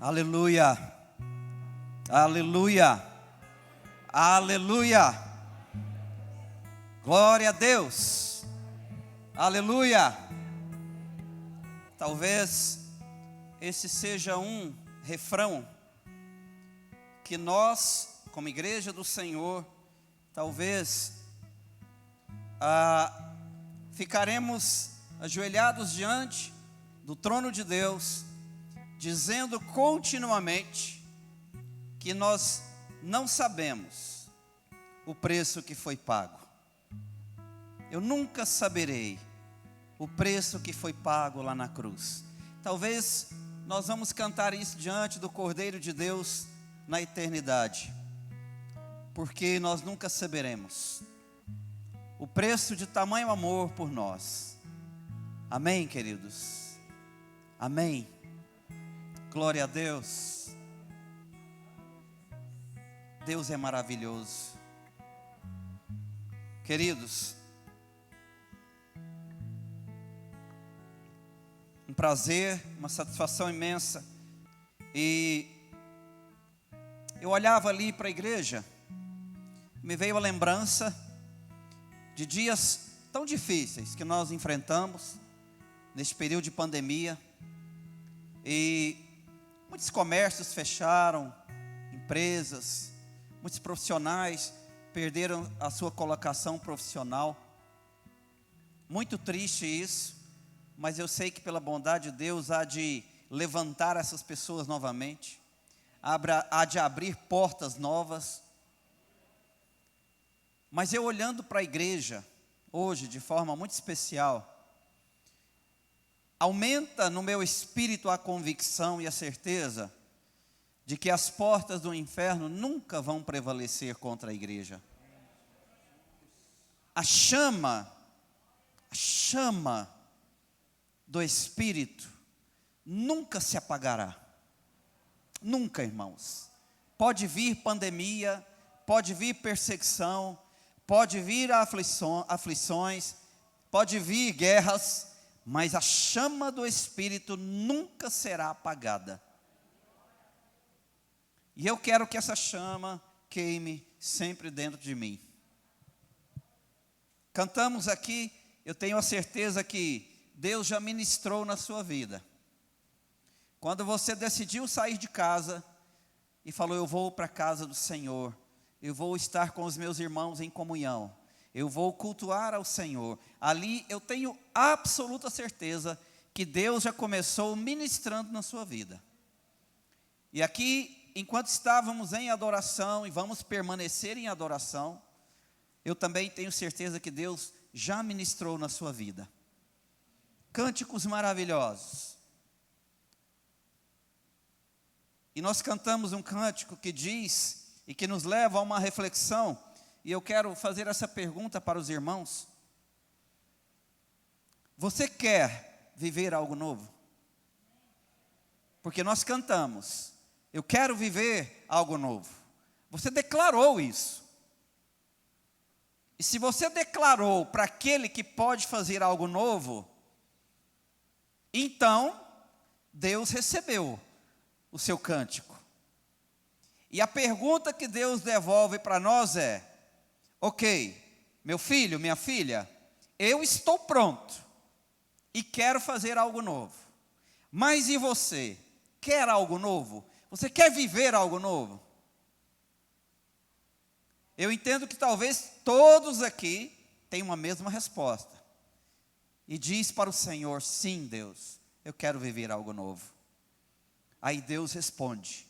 Aleluia, aleluia, aleluia, glória a Deus, aleluia. Talvez esse seja um refrão que nós, como igreja do Senhor, talvez ficaremos ajoelhados diante do trono de Deus, dizendo continuamente que nós não sabemos o preço que foi pago. Eu nunca saberei o preço que foi pago lá na cruz. Talvez nós vamos cantar isso diante do Cordeiro de Deus na eternidade, porque nós nunca saberemos o preço de tamanho amor por nós. Amém, queridos? Amém. Glória a Deus. Deus é maravilhoso. Queridos, um prazer, uma satisfação imensa. E eu olhava ali para a igreja, me veio a lembrança de dias tão difíceis que nós enfrentamos neste período de pandemia. E muitos comércios fecharam, empresas, muitos profissionais perderam a sua colocação profissional. Muito triste isso, mas eu sei que pela bondade de Deus há de levantar essas pessoas novamente, há de abrir portas novas. Mas eu olhando para a igreja hoje de forma muito especial, aumenta no meu espírito a convicção e a certeza de que as portas do inferno nunca vão prevalecer contra a igreja. A chama do Espírito nunca se apagará. Nunca, irmãos. Pode vir pandemia, pode vir perseguição, pode vir aflições, pode vir guerras, mas a chama do Espírito nunca será apagada. E eu quero que essa chama queime sempre dentro de mim. Cantamos aqui, eu tenho a certeza que Deus já ministrou na sua vida. Quando você decidiu sair de casa e falou: eu vou para a casa do Senhor, eu vou estar com os meus irmãos em comunhão, eu vou cultuar ao Senhor. Ali eu tenho absoluta certeza que Deus já começou ministrando na sua vida. E aqui, enquanto estávamos em adoração e vamos permanecer em adoração, eu também tenho certeza que Deus já ministrou na sua vida. Cânticos maravilhosos. E nós cantamos um cântico que diz e que nos leva a uma reflexão. E eu quero fazer essa pergunta para os irmãos. Você quer viver algo novo? Porque nós cantamos: eu quero viver algo novo. Você declarou isso. E se você declarou para aquele que pode fazer algo novo, então Deus recebeu o seu cântico. E a pergunta que Deus devolve para nós é: ok, meu filho, minha filha, eu estou pronto e quero fazer algo novo. Mas e você? Quer algo novo? Você quer viver algo novo? Eu entendo que talvez todos aqui tenham a mesma resposta. E diz para o Senhor: sim, Deus, eu quero viver algo novo. Aí Deus responde: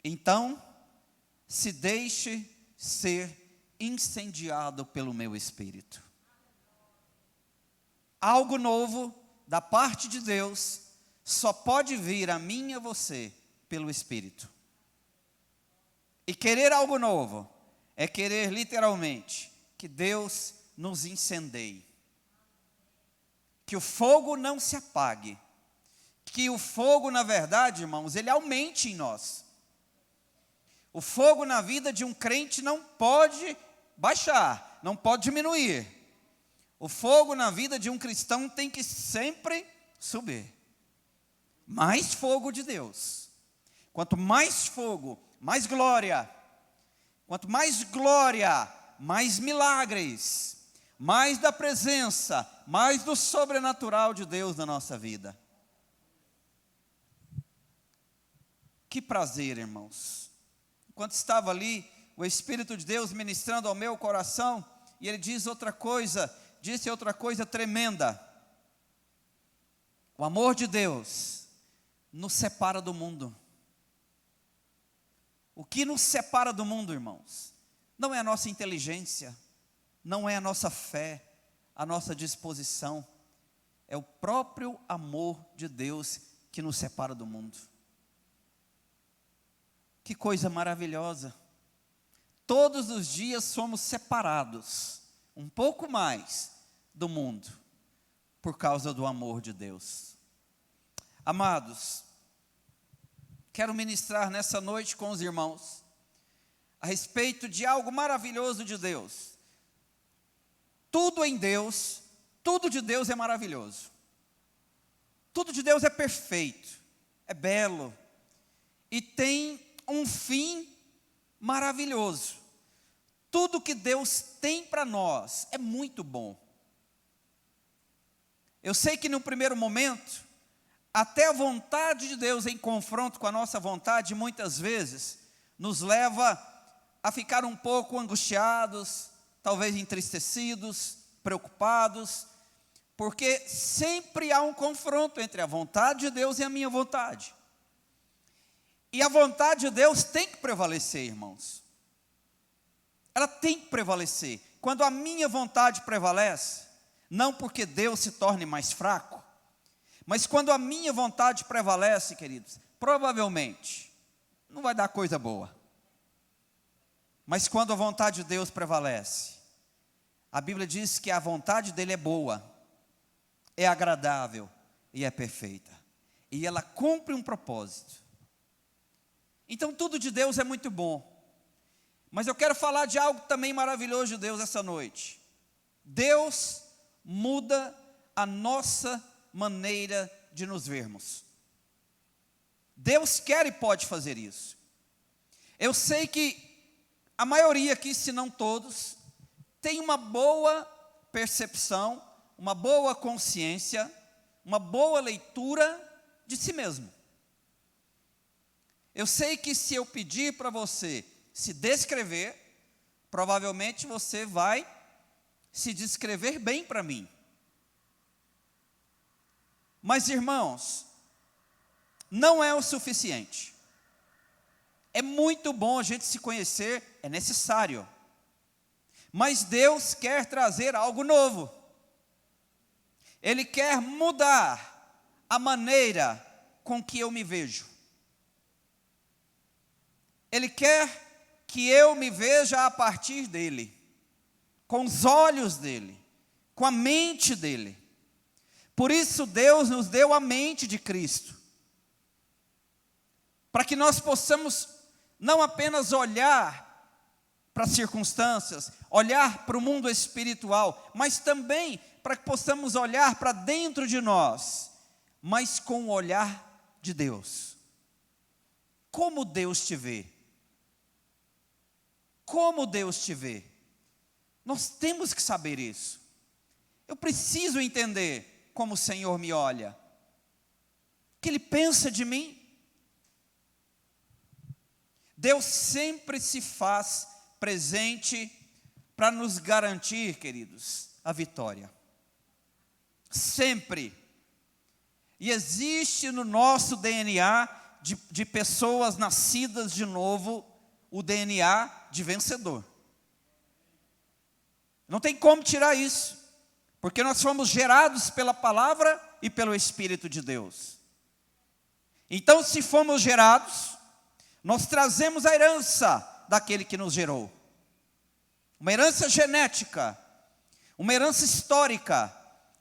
então, se deixe ser incendiado pelo meu Espírito. Algo novo da parte de Deus só pode vir a mim e a você pelo Espírito. E querer algo novo é querer literalmente que Deus nos incendeie. Que o fogo não se apague. Que o fogo, na verdade, irmãos, ele aumente em nós. O fogo na vida de um crente não pode baixar, não pode diminuir. O fogo na vida de um cristão tem que sempre subir. mais fogo de Deus. Quanto mais fogo, mais glória. Quanto mais glória, mais milagres, mais da presença, mais do sobrenatural de Deus na nossa vida. Que prazer, irmãos. Enquanto estava ali, o Espírito de Deus ministrando ao meu coração, e ele disse outra coisa tremenda. O amor de Deus nos separa do mundo. O que nos separa do mundo, irmãos, não é a nossa inteligência, não é a nossa fé, a nossa disposição, é o próprio amor de Deus que nos separa do mundo. Que coisa maravilhosa. Todos os dias somos separados, um pouco mais, do mundo, por causa do amor de Deus. Amados, quero ministrar nessa noite com os irmãos, a respeito de algo maravilhoso de Deus. Tudo em Deus, tudo de Deus é maravilhoso. Tudo de Deus é perfeito, é belo, e tem um fim maravilhoso. Tudo que Deus tem para nós é muito bom. Eu sei que no primeiro momento, até a vontade de Deus em confronto com a nossa vontade, muitas vezes, nos leva a ficar um pouco angustiados, talvez entristecidos, preocupados, porque sempre há um confronto entre a vontade de Deus e a minha vontade. E a vontade de Deus tem que prevalecer, irmãos. Ela tem que prevalecer. Quando a minha vontade prevalece, não porque Deus se torne mais fraco, mas quando a minha vontade prevalece, queridos, provavelmente não vai dar coisa boa. Mas quando a vontade de Deus prevalece, a Bíblia diz que a vontade dele é boa, é agradável e é perfeita. E ela cumpre um propósito. Então tudo de Deus é muito bom. Mas eu quero falar de algo também maravilhoso de Deus essa noite. Deus muda a nossa maneira de nos vermos. Deus quer e pode fazer isso. Eu sei que a maioria aqui, se não todos, tem uma boa percepção, uma boa consciência, uma boa leitura de si mesmo. Eu sei que se eu pedir para você se descrever, provavelmente você vai se descrever bem para mim. Mas, irmãos, não é o suficiente. É muito bom a gente se conhecer, é necessário. Mas Deus quer trazer algo novo. Ele quer mudar a maneira com que eu me vejo. Ele quer que eu me veja a partir dele, com os olhos dele, com a mente dele. Por isso Deus nos deu a mente de Cristo, para que nós possamos não apenas olhar para as circunstâncias, olhar para o mundo espiritual, mas também para que possamos olhar para dentro de nós, mas com o olhar de Deus. Como Deus te vê? Como Deus te vê? Nós temos que saber isso. Eu preciso entender como o Senhor me olha, o que Ele pensa de mim. Deus sempre se faz presente para nos garantir, queridos, a vitória. Sempre. E existe no nosso DNA de pessoas nascidas de novo, o DNA de vencedor. Não tem como tirar isso, porque nós fomos gerados pela palavra e pelo Espírito de Deus. Então, se fomos gerados, nós trazemos a herança daquele que nos gerou. Uma herança genética, uma herança histórica,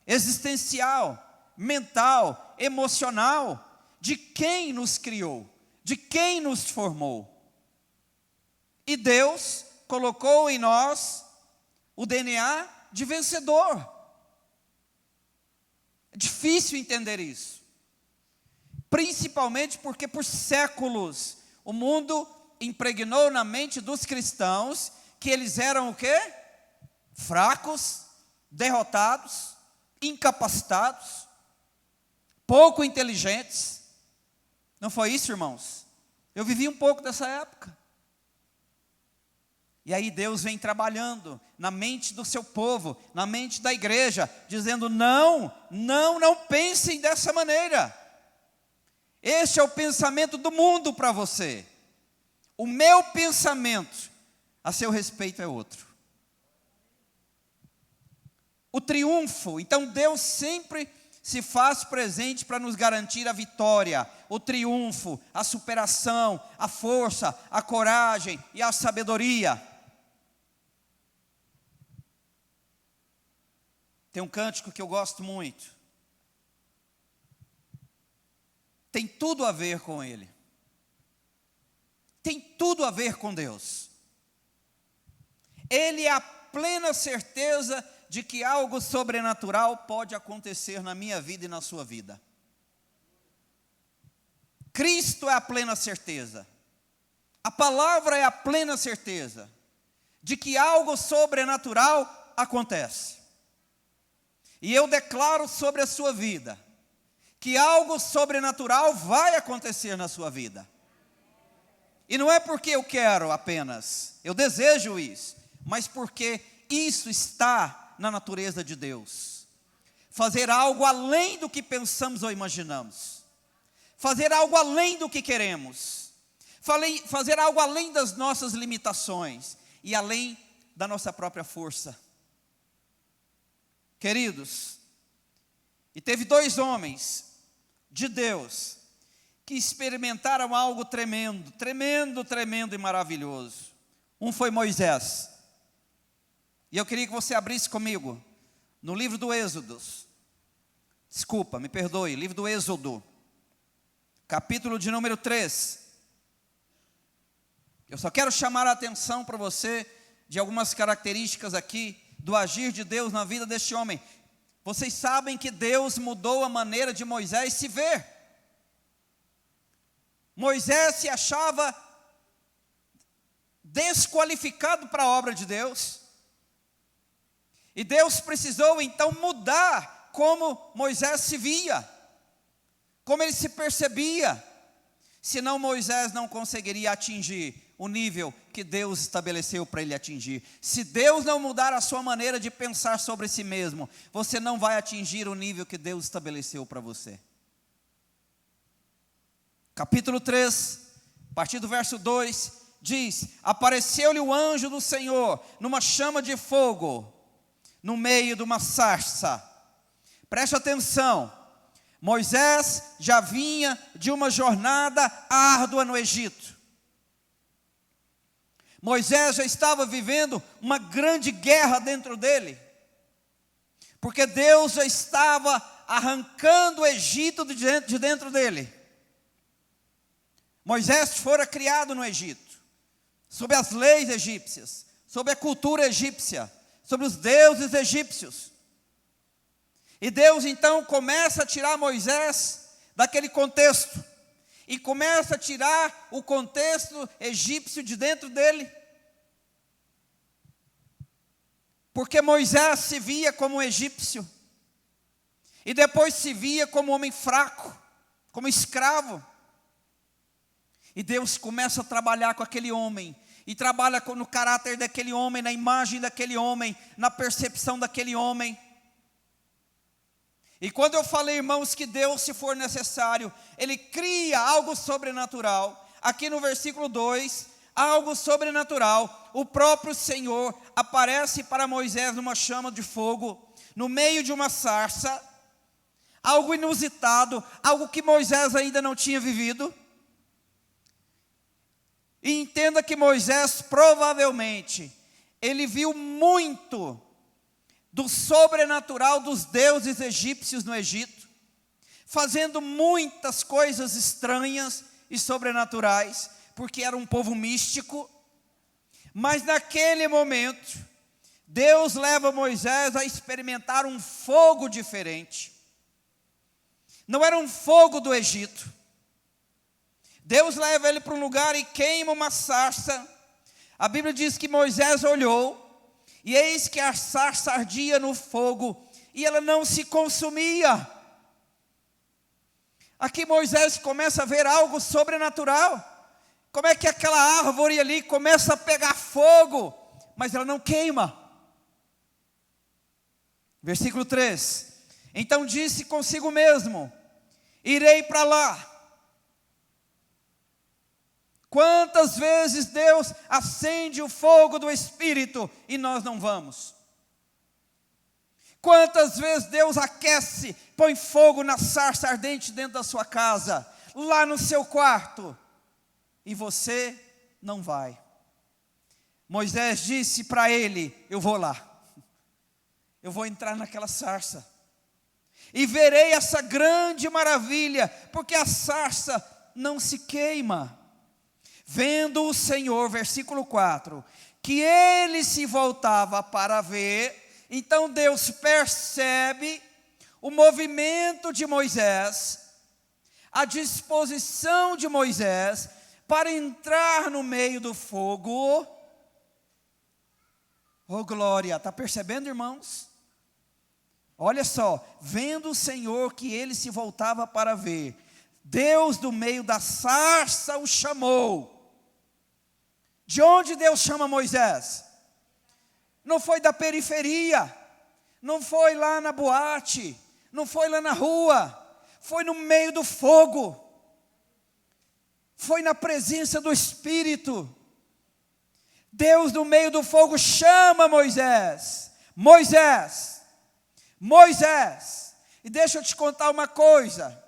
existencial, mental, emocional, de quem nos criou, de quem nos formou. E Deus colocou em nós o DNA de vencedor. É difícil entender isso. principalmente porque por séculos o mundo impregnou na mente dos cristãos que eles eram o quê? Fracos, derrotados, incapacitados, pouco inteligentes. Não foi isso, irmãos? Eu vivi um pouco dessa época. E aí Deus vem trabalhando na mente do seu povo, na mente da igreja, dizendo: não pensem dessa maneira. Este é o pensamento do mundo para você. O meu pensamento a seu respeito é outro. O triunfo, então Deus sempre se faz presente para nos garantir a vitória, o triunfo, a superação, a força, a coragem e a sabedoria. Tem um cântico que eu gosto muito. Tem tudo a ver com ele. Tem tudo a ver com Deus. Ele é a plena certeza de que algo sobrenatural pode acontecer na minha vida e na sua vida. Cristo é a plena certeza. A palavra é a plena certeza de que algo sobrenatural acontece. E eu declaro sobre a sua vida que algo sobrenatural vai acontecer na sua vida. E não é porque eu quero apenas, eu desejo isso, mas porque isso está na natureza de Deus. Fazer algo além do que pensamos ou imaginamos. Fazer algo além do que queremos. Fazer algo além das nossas limitações e além da nossa própria força. Queridos, e teve 2 homens de Deus que experimentaram algo tremendo, tremendo, tremendo e maravilhoso. Um foi Moisés. E eu queria que você abrisse comigo no livro do Êxodo. Desculpa, me perdoe, livro do Êxodo, capítulo de número 3. Eu só quero chamar a atenção para você de algumas características aqui do agir de Deus na vida deste homem. Vocês sabem que Deus mudou a maneira de Moisés se ver. Moisés se achava desqualificado para a obra de Deus. E Deus precisou então mudar como Moisés se via, como ele se percebia. Senão Moisés não conseguiria atingir o nível que Deus estabeleceu para ele atingir. Se Deus não mudar a sua maneira de pensar sobre si mesmo, você não vai atingir o nível que Deus estabeleceu para você. Capítulo 3, a partir do verso 2, diz: apareceu-lhe o anjo do Senhor numa chama de fogo, no meio de uma sarça. Preste atenção, Moisés já vinha de uma jornada árdua no Egito. Moisés já estava vivendo uma grande guerra dentro dele, porque Deus já estava arrancando o Egito de dentro dele. Moisés fora criado no Egito, sob as leis egípcias, sob a cultura egípcia, sobre os deuses egípcios. E Deus então começa a tirar Moisés daquele contexto, e começa a tirar o contexto egípcio de dentro dele. Porque Moisés se via como um egípcio, e depois se via como um homem fraco, como escravo. E Deus começa a trabalhar com aquele homem, e trabalha no caráter daquele homem, na imagem daquele homem, na percepção daquele homem. E quando eu falei, irmãos, que Deus, se for necessário, Ele cria algo sobrenatural, aqui no versículo 2, algo sobrenatural, o próprio Senhor aparece para Moisés numa chama de fogo, no meio de uma sarça, algo inusitado, algo que Moisés ainda não tinha vivido. E entenda que Moisés, provavelmente, ele viu muito do sobrenatural dos deuses egípcios no Egito, fazendo muitas coisas estranhas e sobrenaturais, porque era um povo místico. Mas naquele momento, Deus leva Moisés a experimentar um fogo diferente. Não era um fogo do Egito, Deus leva ele para um lugar e queima uma sarça. A Bíblia diz que Moisés olhou, e eis que a sarça ardia no fogo, e ela não se consumia. Aqui Moisés começa a ver algo sobrenatural. Como é que aquela árvore ali começa a pegar fogo, mas ela não queima. Versículo 3. Então disse consigo mesmo: irei para lá. Quantas vezes Deus acende o fogo do Espírito e nós não vamos? Quantas vezes Deus aquece, põe fogo na sarça ardente dentro da sua casa, lá no seu quarto, e você não vai? Moisés disse para ele: eu vou lá, eu vou entrar naquela sarça, e verei essa grande maravilha, porque a sarça não se queima. Vendo o Senhor, versículo 4, que ele se voltava para ver, então Deus percebe o movimento de Moisés, a disposição de Moisés para entrar no meio do fogo. Oh glória, está percebendo, irmãos? Olha só, vendo o Senhor que ele se voltava para ver, Deus do meio da sarça o chamou. De onde Deus chama Moisés? Não foi da periferia, não foi lá na boate, não foi lá na rua, foi no meio do fogo, foi na presença do Espírito. Deus no meio do fogo chama Moisés: Moisés, Moisés. E deixa eu te contar uma coisa,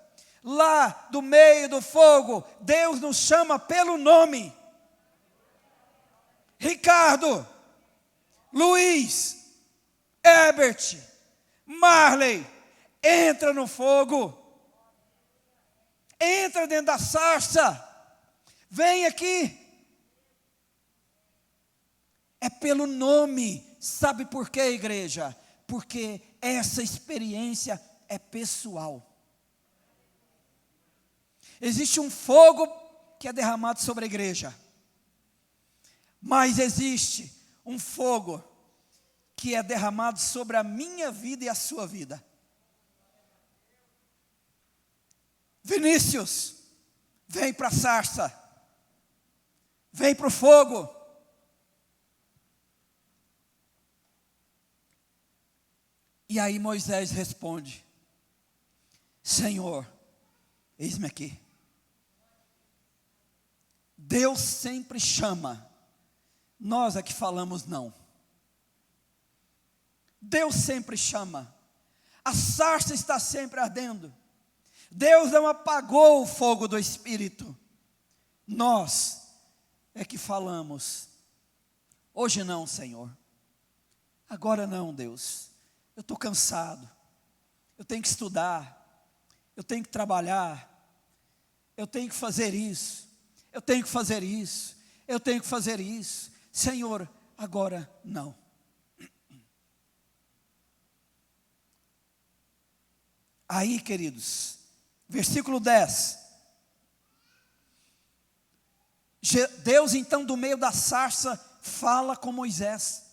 lá do meio do fogo, Deus nos chama pelo nome. Ricardo, Luiz, Herbert, Marley, entra no fogo, entra dentro da sarça, vem aqui. É pelo nome. Sabe por quê, igreja? Porque essa experiência é pessoal. Existe um fogo que é derramado sobre a igreja, mas existe um fogo que é derramado sobre a minha vida e a sua vida. Vinícius, vem para a sarça, vem para o fogo. E aí Moisés responde: Senhor, eis-me aqui. Deus sempre chama, nós é que falamos não. Deus sempre chama, a sarça está sempre ardendo. Deus não apagou o fogo do Espírito, nós é que falamos: hoje não, Senhor, agora não, Deus, eu estou cansado, eu tenho que estudar, eu tenho que trabalhar, eu tenho que fazer isso, eu tenho que fazer isso, eu tenho que fazer isso. Senhor, agora não. Aí, queridos, versículo 10. Deus então do meio da sarça fala com Moisés.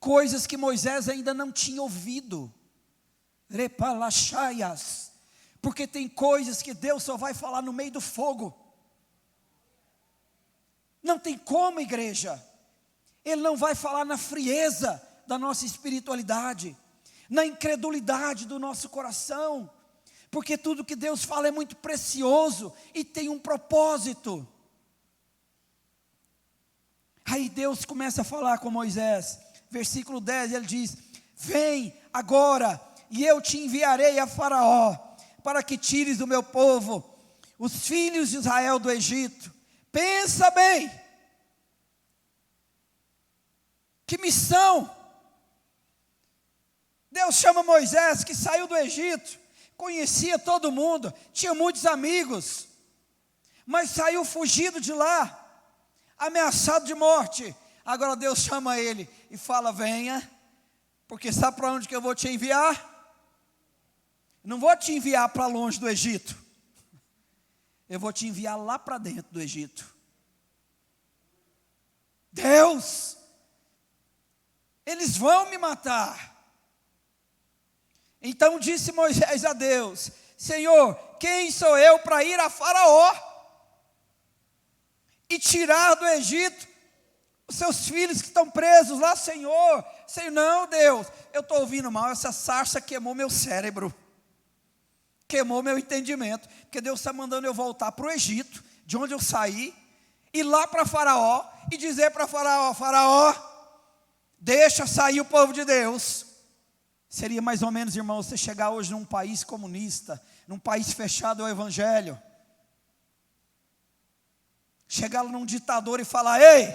Coisas que Moisés ainda não tinha ouvido. Repalachaias. Porque tem coisas que Deus só vai falar no meio do fogo. Não tem como, igreja. Ele não vai falar na frieza da nossa espiritualidade, na incredulidade do nosso coração, porque tudo que Deus fala é muito precioso e tem um propósito. Aí Deus começa a falar com Moisés, versículo 10, ele diz: vem agora, e eu te enviarei a Faraó, para que tires do meu povo os filhos de Israel do Egito. Pensa bem, que missão. Deus chama Moisés, que saiu do Egito, conhecia todo mundo, tinha muitos amigos, mas saiu fugido de lá, ameaçado de morte. Agora Deus chama ele e fala: venha, porque sabe para onde que eu vou te enviar? Não vou te enviar para longe do Egito, eu vou te enviar lá para dentro do Egito. Deus, eles vão me matar. Então disse Moisés a Deus: Senhor, quem sou eu para ir a Faraó e tirar do Egito os seus filhos que estão presos lá, Senhor? Senhor, não, Deus, eu estou ouvindo mal, essa sarça queimou meu cérebro, queimou meu entendimento, porque Deus está mandando eu voltar para o Egito, de onde eu saí, ir lá para Faraó e dizer para Faraó: Faraó, deixa sair o povo de Deus. Seria mais ou menos, irmão, você chegar hoje num país comunista, num país fechado ao Evangelho, chegar lá num ditador e falar: ei,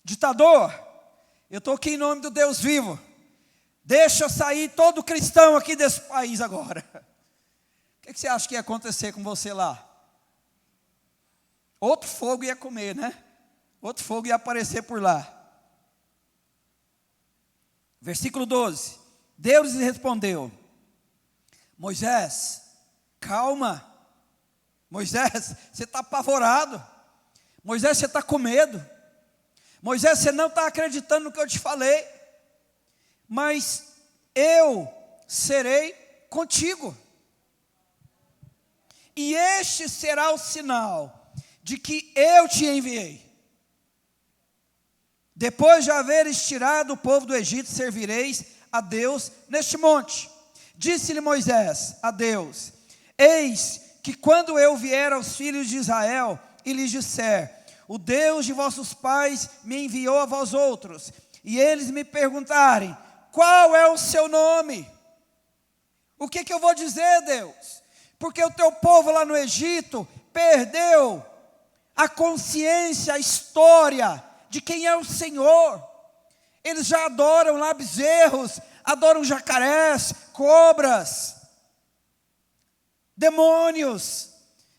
ditador, eu estou aqui em nome do Deus vivo, deixa sair todo cristão aqui desse país agora. O que você acha que ia acontecer com você lá? Outro fogo ia comer, né? Outro fogo ia aparecer por lá. Versículo 12. Deus lhe respondeu: Moisés, calma. Moisés, você está apavorado. Moisés, você está com medo. Moisés, você não está acreditando no que eu te falei. Mas eu serei contigo. E este será o sinal de que eu te enviei. Depois de haveres tirado o povo do Egito, servireis a Deus neste monte. Disse-lhe Moisés a Deus: eis que quando eu vier aos filhos de Israel e lhes disser: o Deus de vossos pais me enviou a vós outros, e eles me perguntarem: qual é o seu nome? O que eu vou dizer, Deus? Porque o teu povo lá no Egito perdeu a consciência, a história de quem é o Senhor. Eles já adoram lá bezerros, adoram jacarés, cobras, demônios.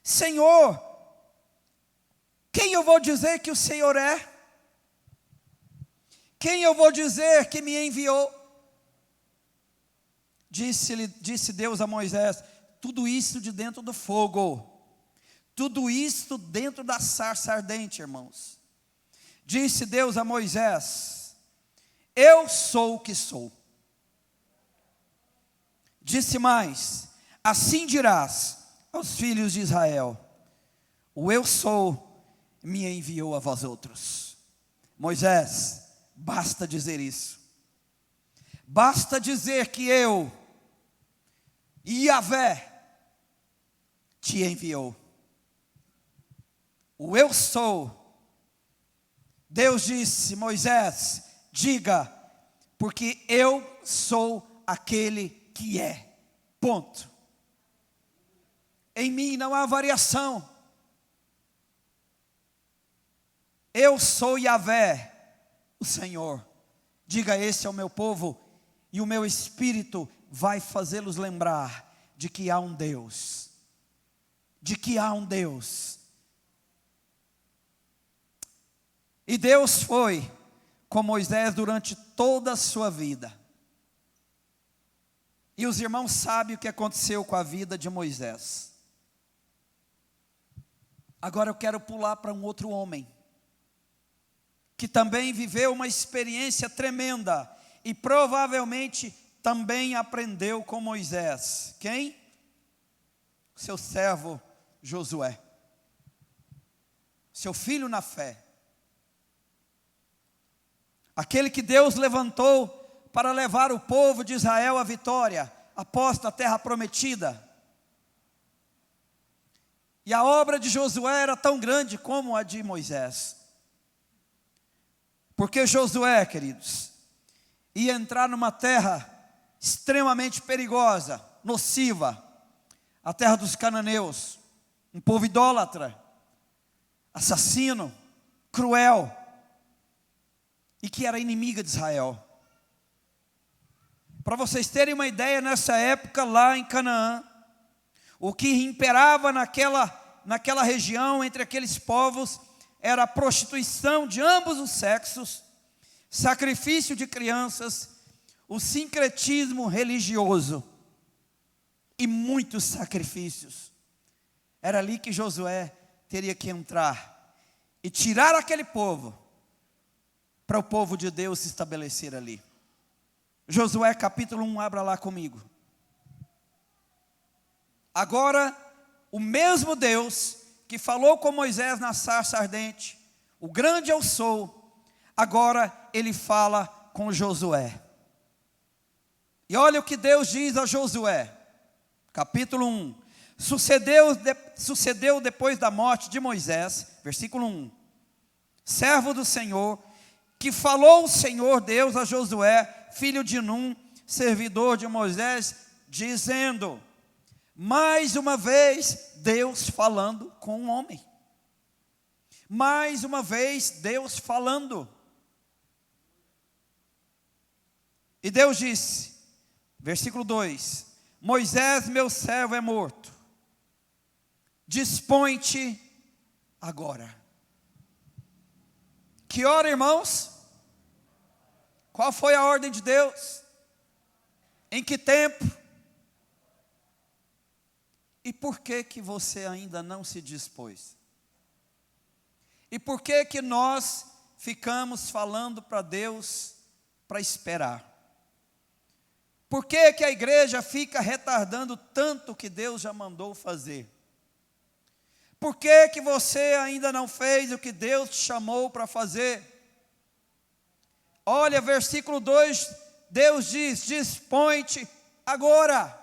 Senhor, quem eu vou dizer que o Senhor é? Quem eu vou dizer que me enviou? Disse Deus a Moisés: tudo isso de dentro do fogo, tudo isso dentro da sarça ardente, irmãos. Disse Deus a Moisés: eu sou o que sou. Disse mais: assim dirás aos filhos de Israel: o eu sou me enviou a vós outros. Moisés, basta dizer isso. Basta dizer que eu, Yahvé, te enviou. O eu sou. Deus disse: Moisés, diga, porque eu sou aquele que é. Ponto. Em mim não há variação. Eu sou Yahvé, o Senhor. Diga: esse é o meu povo, e o meu espírito vai fazê-los lembrar de que há um Deus. De que há um Deus. E Deus foi com Moisés durante toda a sua vida. E os irmãos sabem o que aconteceu com a vida de Moisés. Agora eu quero pular para um outro homem, que também viveu uma experiência tremenda, e provavelmente também aprendeu com Moisés. Quem? Seu servo Josué. Seu filho na fé. Aquele que Deus levantou para levar o povo de Israel à vitória, após a terra prometida. E a obra de Josué era tão grande como a de Moisés. Porque Josué, queridos, ia entrar numa terra extremamente perigosa, nociva, a terra dos cananeus, um povo idólatra, assassino, cruel, e que era inimiga de Israel. Para vocês terem uma ideia, nessa época lá em Canaã, o que imperava naquela região, entre aqueles povos, era a prostituição de ambos os sexos, sacrifício de crianças, o sincretismo religioso e muitos sacrifícios. Era ali que Josué teria que entrar e tirar aquele povo, para o povo de Deus se estabelecer ali. Josué capítulo 1, abra lá comigo. Agora, o mesmo Deus que falou com Moisés na sarça ardente, o grande eu sou, agora Ele fala com Josué. E olha o que Deus diz a Josué, capítulo 1. Sucedeu depois da morte de Moisés, versículo 1, servo do Senhor, que falou o Senhor Deus a Josué, filho de Num, servidor de Moisés, dizendo: mais uma vez Deus falando com um homem. Mais uma vez Deus falando. E Deus disse, versículo 2: Moisés, meu servo, é morto. Dispõe-te agora. Que hora, irmãos? Qual foi a ordem de Deus? Em que tempo? E por que que você ainda não se dispôs? E por que que nós ficamos falando para Deus para esperar? Por que que a igreja fica retardando tanto que Deus já mandou fazer? Por que que você ainda não fez o que Deus te chamou para fazer? Olha, versículo 2, Deus diz: dispõe-te agora.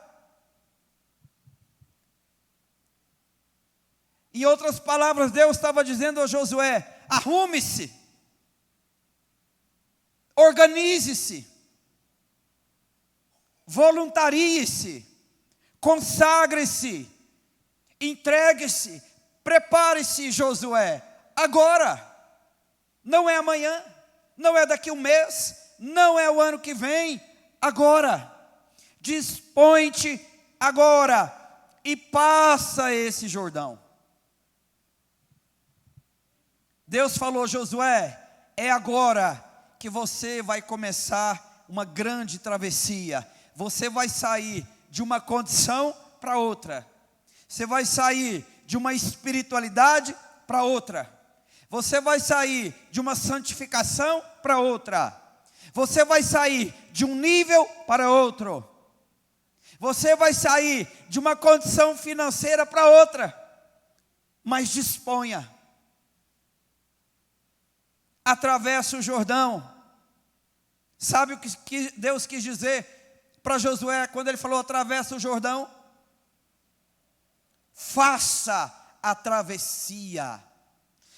Em outras palavras, Deus estava dizendo a Josué: arrume-se, organize-se, voluntarie-se, consagre-se, entregue-se, prepare-se, Josué, agora. Não é amanhã, não é daqui a um mês, não é o ano que vem, agora. Dispõe-te agora e passa esse Jordão. Deus falou: Josué, é agora que você vai começar uma grande travessia. Você vai sair de uma condição para outra. Você vai sair de uma espiritualidade para outra. Você vai sair de uma santificação para outra. Você vai sair de um nível para outro. Você vai sair de uma condição financeira para outra. Mas disponha. Atravessa o Jordão. Sabe o que Deus quis dizer para Josué quando ele falou atravessa o Jordão? Faça a travessia.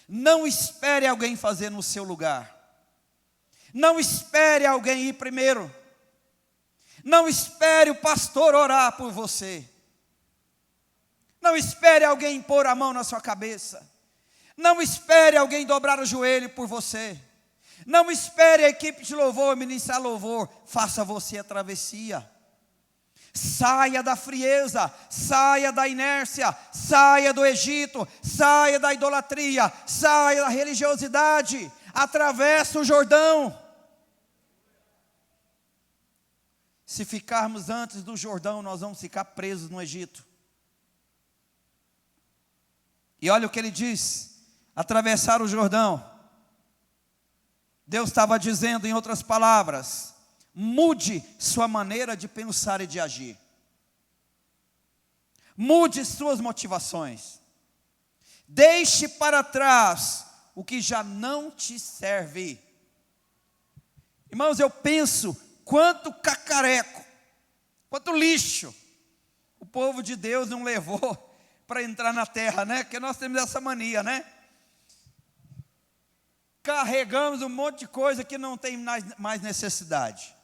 Não espere alguém fazer no seu lugar. Não espere alguém ir primeiro. Não espere o pastor orar por você. Não espere alguém pôr a mão na sua cabeça. Não espere alguém dobrar o joelho por você. Não espere a equipe de louvor ministrar louvor. Faça você a travessia. Saia da frieza, saia da inércia, saia do Egito, saia da idolatria, saia da religiosidade, atravessa o Jordão. Se ficarmos antes do Jordão, nós vamos ficar presos no Egito. E olha o que ele diz: atravessar o Jordão. Deus estava dizendo, em outras palavras, mude sua maneira de pensar e de agir. Mude suas motivações. Deixe para trás o que já não te serve. Irmãos, eu penso quanto cacareco, quanto lixo o povo de Deus não levou para entrar na terra, né? Porque nós temos essa mania, né? Carregamos um monte de coisa que não tem mais necessidade.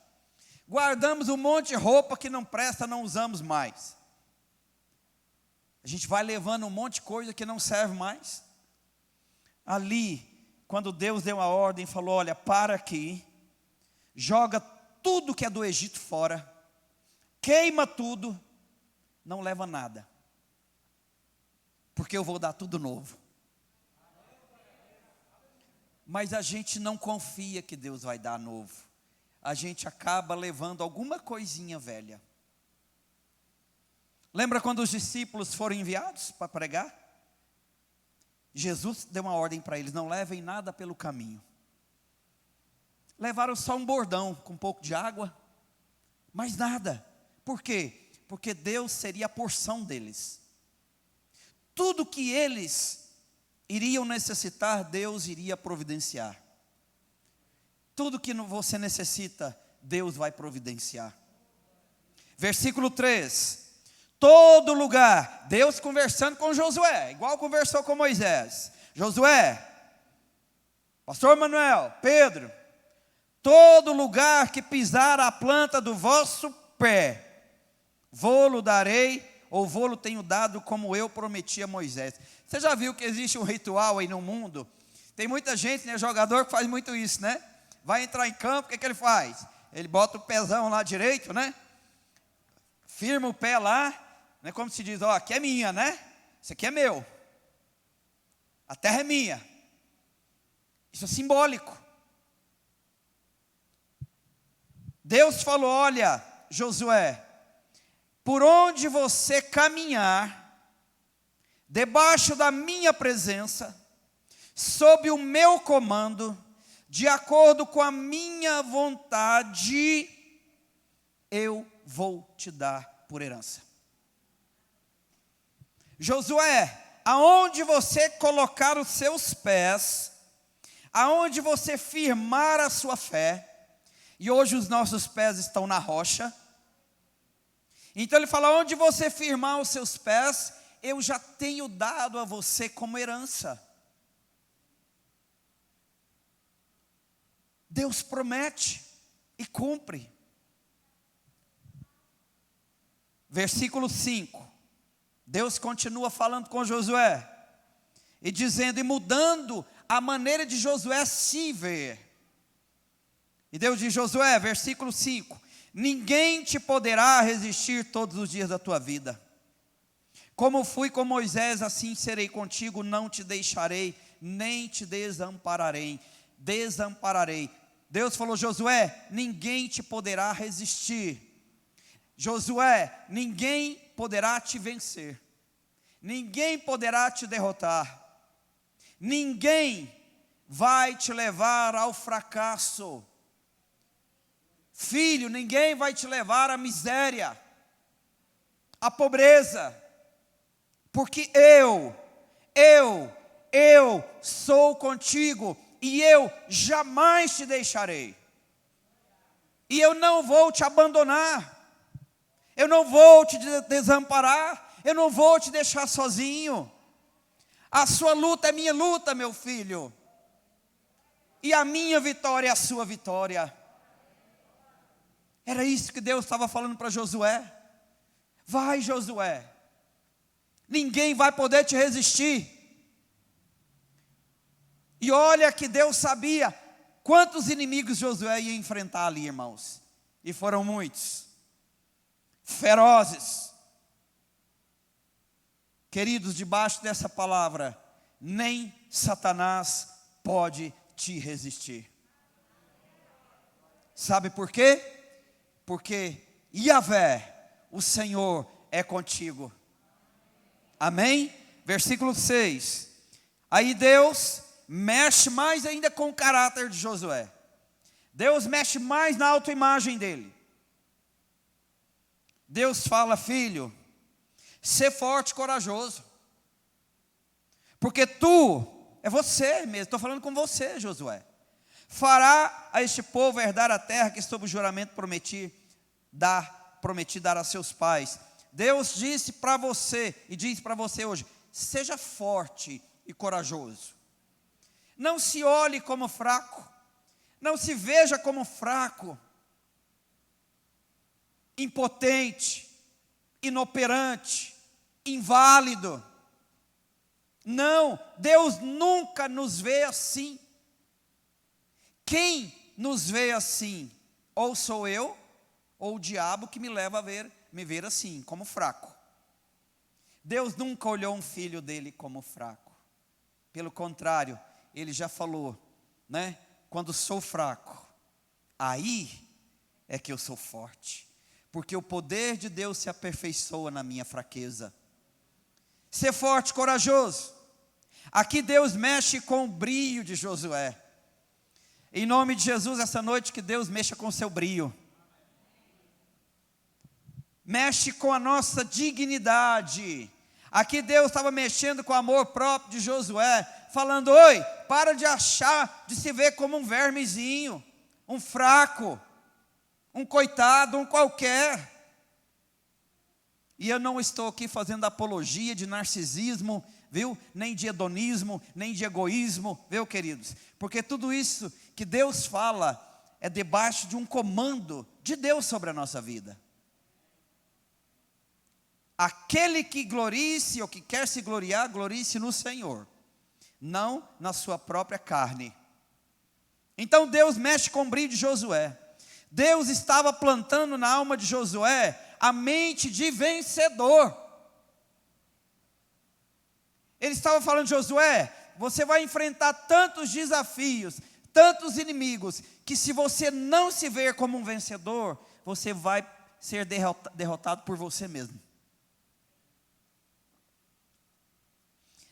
Guardamos um monte de roupa que não presta, não usamos mais. A gente vai levando um monte de coisa que não serve mais. Ali, quando Deus deu a ordem, falou: olha, para aqui, joga tudo que é do Egito fora, queima tudo, não leva nada, porque eu vou dar tudo novo. Mas a gente não confia que Deus vai dar novo. A gente acaba levando alguma coisinha velha. Lembra quando os discípulos foram enviados para pregar? Jesus deu uma ordem para eles: não levem nada pelo caminho. Levaram só um bordão com um pouco de água, mais nada. Por quê? Porque Deus seria a porção deles. Tudo que eles iriam necessitar, Deus iria providenciar. Tudo que você necessita, Deus vai providenciar. Versículo 3. Todo lugar, Deus conversando com Josué, igual conversou com Moisés. Josué, pastor Manuel, Pedro, todo lugar que pisar a planta do vosso pé, vô-lo darei, ou vô-lo tenho dado, como eu prometi a Moisés. Você já viu que existe um ritual aí no mundo? Tem muita gente, né, jogador, que faz muito isso, né? Vai entrar em campo, o que ele faz? Ele bota o pezão lá direito, né? Firma o pé lá, né? Como se diz, ó, aqui é minha, né? Isso aqui é meu. A terra é minha. Isso é simbólico. Deus falou: olha, Josué, por onde você caminhar, debaixo da minha presença, sob o meu comando, de acordo com a minha vontade, eu vou te dar por herança. Josué, aonde você colocar os seus pés, aonde você firmar a sua fé, e hoje os nossos pés estão na rocha. Então ele fala: onde você firmar os seus pés, eu já tenho dado a você como herança. Deus promete e cumpre. Versículo 5. Deus continua falando com Josué e dizendo, e mudando a maneira de Josué se ver. E Deus diz: Josué, versículo 5: ninguém te poderá resistir todos os dias da tua vida. Como fui com Moisés, assim serei contigo, não te deixarei, nem te desampararei. Deus falou: Josué, ninguém te poderá resistir. Josué, ninguém poderá te vencer. Ninguém poderá te derrotar. Ninguém vai te levar ao fracasso. Filho, ninguém vai te levar à miséria, à pobreza, porque eu sou contigo, e eu jamais te deixarei, e eu não vou te abandonar, eu não vou te desamparar, eu não vou te deixar sozinho. A sua luta é minha luta, meu filho, e a minha vitória é a sua vitória. Era isso que Deus estava falando para Josué. Vai, Josué, ninguém vai poder te resistir. E olha que Deus sabia quantos inimigos Josué ia enfrentar ali, irmãos. E foram muitos, ferozes. Queridos, debaixo dessa palavra, nem Satanás pode te resistir. Sabe por quê? Porque Yahvé, o Senhor, é contigo. Amém? Versículo 6. Aí Deus mexe mais ainda com o caráter de Josué. Deus mexe mais na autoimagem dele. Deus fala: filho, sê forte e corajoso. Porque tu, é você mesmo, estou falando com você, Josué. Fará a este povo herdar a terra que sob o juramento prometi dar a seus pais. Deus disse para você, e diz para você hoje: seja forte e corajoso. Não se olhe como fraco, não se veja como fraco, impotente, inoperante, inválido. Não, Deus nunca nos vê assim. Quem nos vê assim? Ou sou eu, ou o diabo que me leva a me ver assim, como fraco. Deus nunca olhou um filho dele como fraco. Pelo contrário, ele já falou, quando sou fraco, aí é que eu sou forte. porque o poder de Deus se aperfeiçoa na minha fraqueza. Ser forte, corajoso. Aqui Deus mexe com o brio de Josué. Em nome de Jesus, essa noite que Deus mexa com o seu brio. Mexe com a nossa dignidade. Aqui Deus estava mexendo com o amor próprio de Josué, falando: oi, para de achar, de se ver como um vermezinho, um fraco, um coitado, um qualquer. E eu não estou aqui fazendo apologia de narcisismo, viu? Nem de hedonismo, nem de egoísmo, viu, queridos? Porque tudo isso que Deus fala é debaixo de um comando de Deus sobre a nossa vida. Aquele que glorie-se ou que quer se gloriar, glorie-se no Senhor, não na sua própria carne. Então Deus mexe com o brio de Josué. Deus estava plantando na alma de Josué a mente de vencedor. Ele estava falando: Josué, você vai enfrentar tantos desafios, tantos inimigos, que se você não se ver como um vencedor, você vai ser derrotado por você mesmo.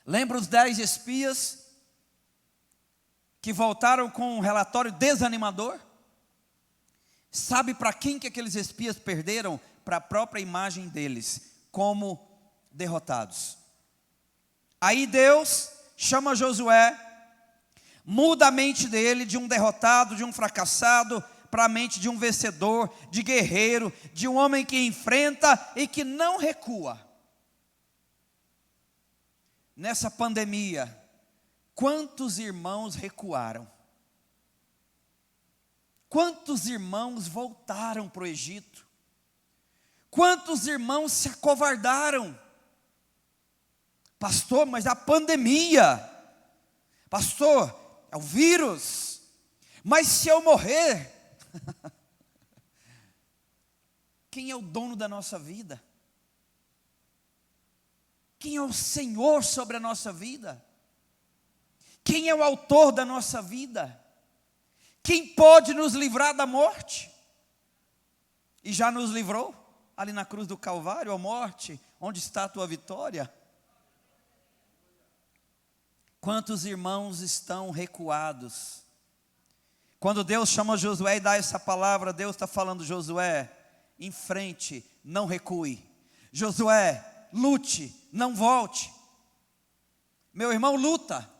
Lembra os 10 espias que voltaram com um relatório desanimador? Sabe para quem que aqueles espias perderam? Para a própria imagem deles, como derrotados. Aí Deus chama Josué, muda a mente dele de um derrotado, de um fracassado, para a mente de um vencedor, de guerreiro, de um homem que enfrenta e que não recua. Nessa pandemia, quantos irmãos recuaram? Quantos irmãos voltaram para o Egito? Quantos irmãos se acovardaram? Pastor, mas a pandemia. Pastor, é o vírus. Mas se eu morrer, quem é o dono da nossa vida? Quem é o Senhor sobre a nossa vida? Quem é o autor da nossa vida? Quem pode nos livrar da morte? E já nos livrou, ali na cruz do Calvário, a morte, onde está a tua vitória? Quantos irmãos estão recuados? Quando Deus chama Josué e dá essa palavra, Deus está falando: Josué, em frente, não recue. Josué, lute, não volte. Meu irmão, luta.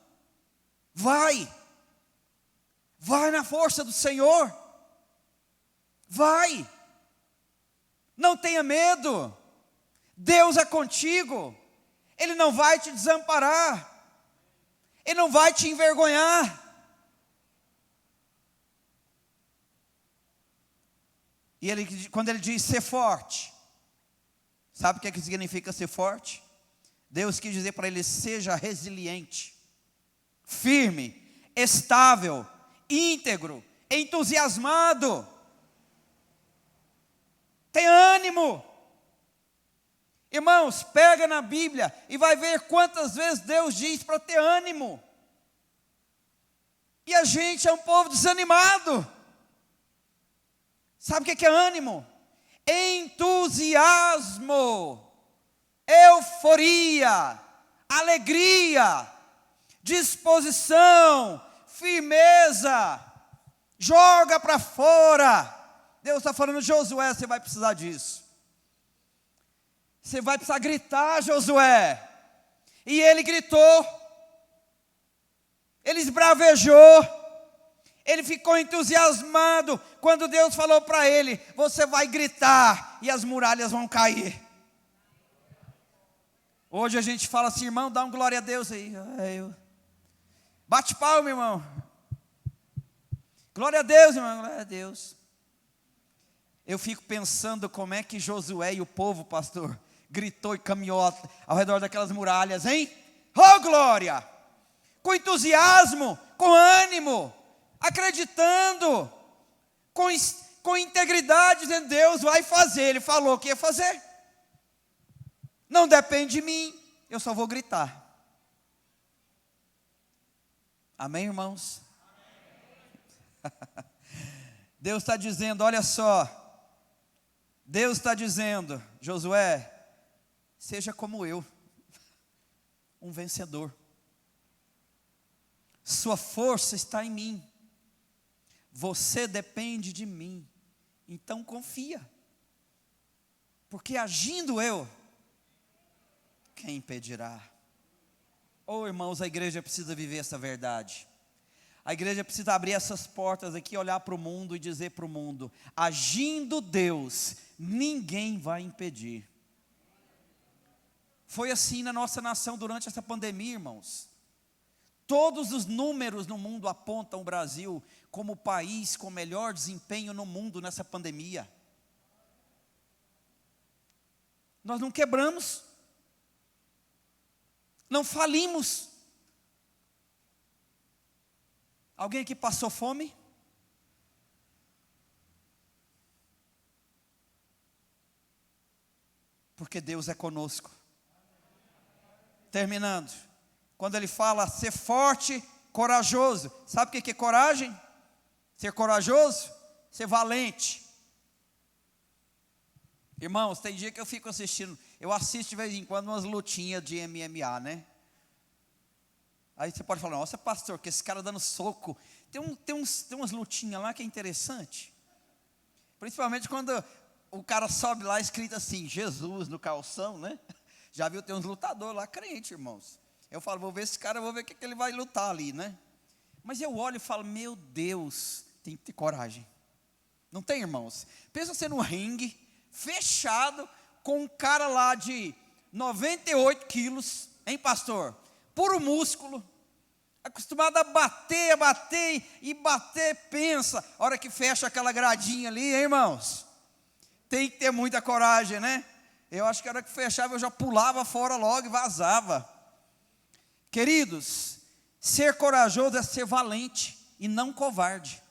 Vai na força do Senhor. Vai. Não tenha medo. Deus é contigo. Ele não vai te desamparar. Ele não vai te envergonhar. E quando ele diz ser forte, sabe o que significa ser forte? Deus quis dizer para ele: seja resiliente, firme, estável, íntegro, entusiasmado. Tenha ânimo. Irmãos, pega na Bíblia e vai ver quantas vezes Deus diz para ter ânimo. E a gente é um povo desanimado. Sabe o que é ânimo? Entusiasmo, euforia, alegria, disposição, firmeza, joga para fora. Deus está falando: Josué, você vai precisar disso. Você vai precisar gritar, Josué. E ele gritou, ele esbravejou, ele ficou entusiasmado quando Deus falou para ele: você vai gritar e as muralhas vão cair. Hoje a gente fala assim: irmão, dá um glória a Deus aí. Bate palma, irmão. Glória a Deus, irmão, glória a Deus. Eu fico pensando como é que Josué e o povo, pastor, gritou e caminhou ao redor daquelas muralhas, hein? Oh, glória! Com entusiasmo, com ânimo, acreditando, com integridade, dizendo: Deus vai fazer. Ele falou que ia fazer. Não depende de mim, eu só vou gritar. Amém, irmãos? Amém. Deus está dizendo: olha só, Deus está dizendo: Josué, seja como eu, um vencedor. Sua força está em mim. Você depende de mim. Então confia. Porque agindo eu, quem impedirá? Oh, irmãos, a igreja precisa viver essa verdade. A igreja precisa abrir essas portas aqui, olhar para o mundo e dizer para o mundo: agindo Deus, ninguém vai impedir. Foi assim na nossa nação durante essa pandemia, irmãos. Todos os números no mundo apontam o Brasil como o país com melhor desempenho no mundo nessa pandemia. Nós não quebramos, não falimos. Alguém aqui passou fome? Porque Deus é conosco. Terminando, quando ele fala ser forte, corajoso, sabe o que é coragem? Ser corajoso, ser valente. Irmãos, tem dia que eu fico assistindo, eu assisto de vez em quando umas lutinhas de MMA, né? Aí você pode falar: nossa, pastor, que esse cara dando soco. Tem umas lutinhas lá que é interessante. Principalmente quando o cara sobe lá escrito assim, Jesus no calção, né? Já viu, tem uns lutadores lá, crente, irmãos. Eu falo: vou ver esse cara, vou ver o que ele vai lutar ali, né? Mas eu olho e falo: meu Deus, tem que ter coragem. Não tem, irmãos? Pensa você num ringue, fechado, com um cara lá de 98 quilos, hein, pastor? Puro músculo, acostumado a bater e bater, pensa. A hora que fecha aquela gradinha ali, hein, irmãos? Tem que ter muita coragem, né? Eu acho que a hora que fechava eu já pulava fora logo e vazava. Queridos, ser corajoso é ser valente e não covarde.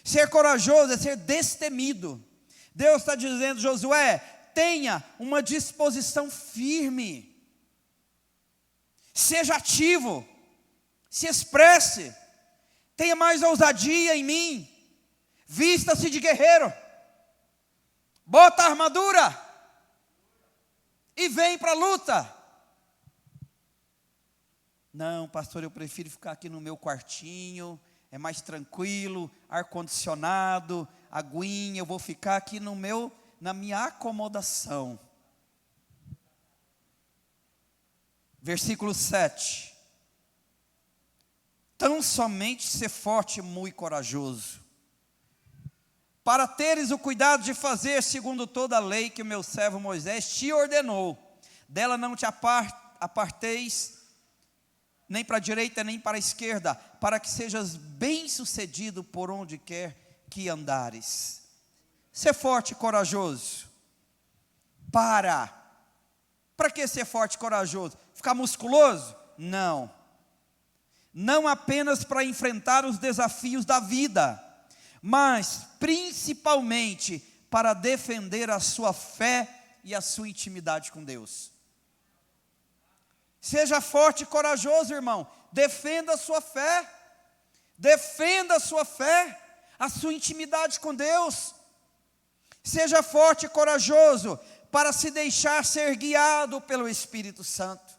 Ser corajoso é ser destemido. Deus está dizendo: Josué, tenha uma disposição firme. Seja ativo, se expresse, tenha mais ousadia em mim, vista-se de guerreiro, bota a armadura e vem para a luta. Não, pastor, eu prefiro ficar aqui no meu quartinho, é mais tranquilo, ar-condicionado, aguinha, eu vou ficar aqui na minha acomodação. Versículo 7. Tão somente ser forte e muito corajoso, para teres o cuidado de fazer segundo toda a lei que o meu servo Moisés te ordenou. Dela não te aparteis, nem para a direita, nem para a esquerda, para que sejas bem-sucedido por onde quer que andares. Ser forte e corajoso. Para que ser forte e corajoso? Ficar musculoso? Não. Não apenas para enfrentar os desafios da vida, mas principalmente para defender a sua fé e a sua intimidade com Deus. Seja forte e corajoso, irmão. Defenda a sua fé. Defenda a sua fé, a sua intimidade com Deus. Seja forte e corajoso para se deixar ser guiado pelo Espírito Santo.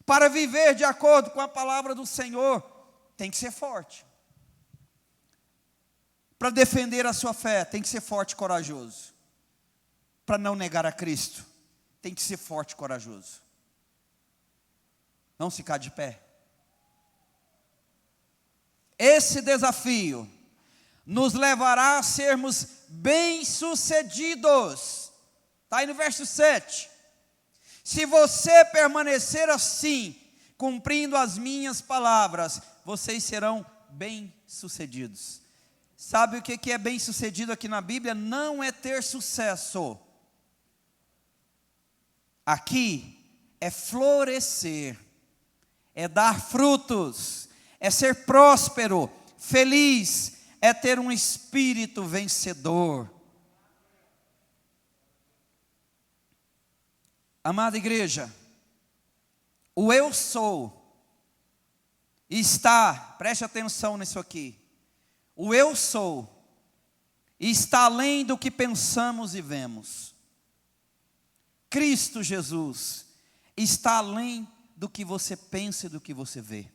Para viver de acordo com a palavra do Senhor, tem que ser forte. Para defender a sua fé, tem que ser forte e corajoso. Para não negar a Cristo, tem que ser forte e corajoso. Vamos ficar de pé. Esse desafio nos levará a sermos bem-sucedidos. Está aí no verso 7. Se você permanecer assim, cumprindo as minhas palavras, vocês serão bem-sucedidos. Sabe o que é bem-sucedido aqui na Bíblia? Não é ter sucesso. Aqui é florescer, é dar frutos, é ser próspero, feliz, é ter um espírito vencedor. Amada igreja, o eu sou está, preste atenção nisso aqui, o eu sou e está além do que pensamos e vemos. Cristo Jesus está além do que você pensa e do que você vê.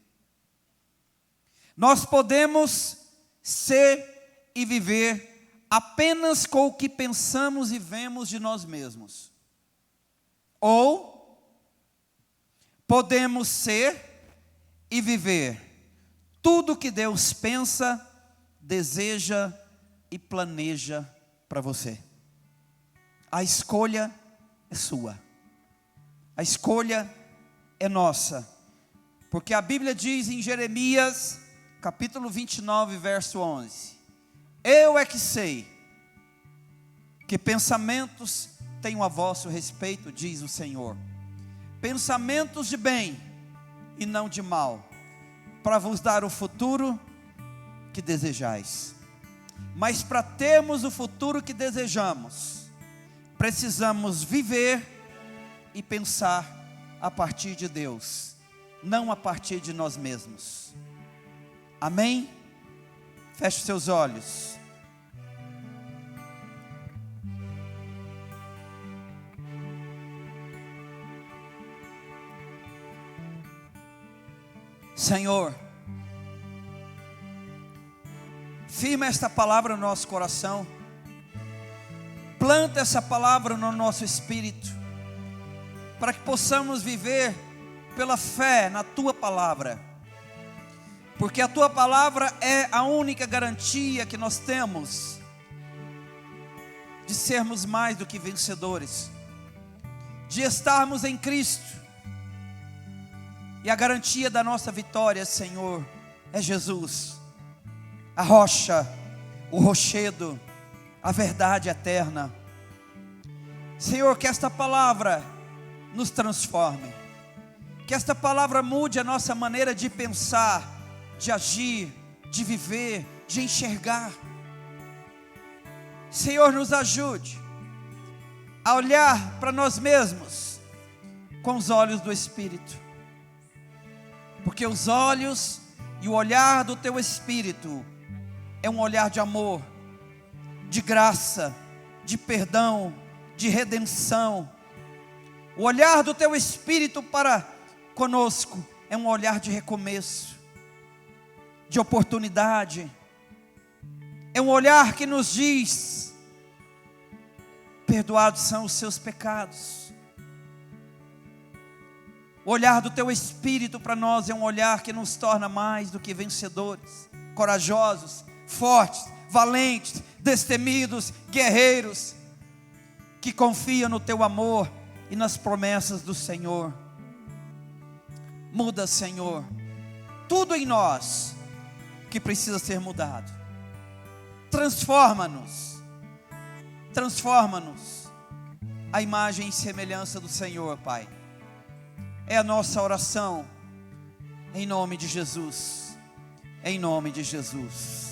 Nós podemos ser e viver apenas com o que pensamos e vemos de nós mesmos. Ou podemos ser e viver tudo que Deus pensa, deseja e planeja para você. A escolha é sua. A escolha é nossa. Porque a Bíblia diz em Jeremias, capítulo 29, verso 11: eu é que sei que pensamentos tenho a vosso respeito, diz o Senhor, pensamentos de bem e não de mal, para vos dar o futuro que desejais. Mas para termos o futuro que desejamos, precisamos viver e pensar a partir de Deus, não a partir de nós mesmos. Amém? Feche seus olhos. Senhor, firma esta palavra no nosso coração, planta essa palavra no nosso espírito, para que possamos viver pela fé na Tua palavra, porque a Tua palavra é a única garantia que nós temos de sermos mais do que vencedores, de estarmos em Cristo. E a garantia da nossa vitória, Senhor, é Jesus, a rocha, o rochedo, a verdade eterna. Senhor, que esta palavra nos transforme, que esta palavra mude a nossa maneira de pensar, de agir, de viver, de enxergar. Senhor, nos ajude a olhar para nós mesmos com os olhos do Espírito, porque os olhos e o olhar do Teu Espírito é um olhar de amor, de graça, de perdão, de redenção. O olhar do Teu Espírito para conosco é um olhar de recomeço, de oportunidade. É um olhar que nos diz: perdoados são os seus pecados. O olhar do Teu Espírito para nós é um olhar que nos torna mais do que vencedores, corajosos, fortes, valentes, destemidos, guerreiros, que confiam no Teu amor e nas promessas do Senhor. Muda, Senhor, tudo em nós que precisa ser mudado. Transforma-nos à imagem e semelhança do Senhor, Pai. É a nossa oração, em nome de Jesus, em nome de Jesus.